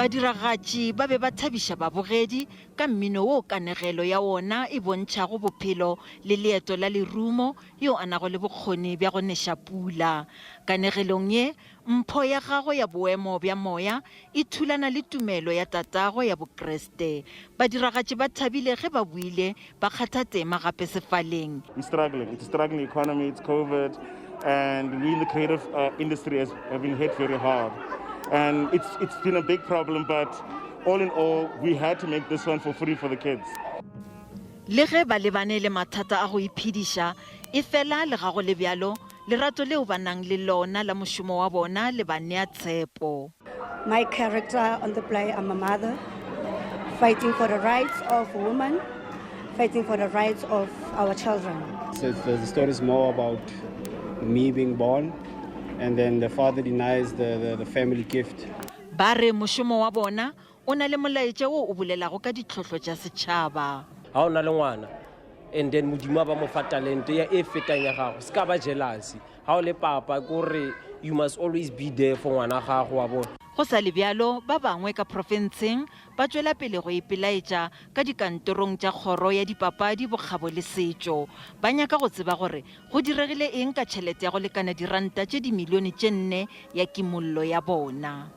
Badiragatši ba be ba thabiša babogedi ka mmino wo kanegelo ya wona e bontšhago bophelo le leeto la lerumo yo a nago le bokgoni bja go neša pula. Kanegelong ye, mpho ya gago ya boemo bja moya e thulana le tumelo ya tatago ya bokreste. Badiragatši ba thabile ge ba buile ba kgatha tema gape sefaleng. It's a struggling economy, it's COVID, and we in the creative industry have been hit very hard. And it's been a big problem, but all in all, we had to make this one for free for the kids. Le ge ba lebane le mathata a go iphediša, e fela le gago le bjalo, lerato leo ba nang le lona la mošomo wa bona le ba nea tshepo. My character on the play, I'm a mother, fighting for the rights of women, fighting for the rights of our children. So the story is more about me being born, and then the father denies the family gift. Ba re mošomo wa bona o na le molaetša wo o bolelago ka ditlhotlho tša setšhaba. Ha o na le ngwana, and then modimo ba mo fa talente ya e fetang ya gago, se ka ba jealousy. Ha o le papa kore you must always be there for ngwana gago wa bona. Go sa le bjalo, ba bangwe ka profenseng ba tšwela pele go ipelaetša ka dikantorong tša kgoro ya dipapadi, bokgabo le setšo. Ba nyaka go tseba gore go diregile eng ka tšhelete ya go lekana diranta tše dimilione tše 4 ya kimollo ya bona.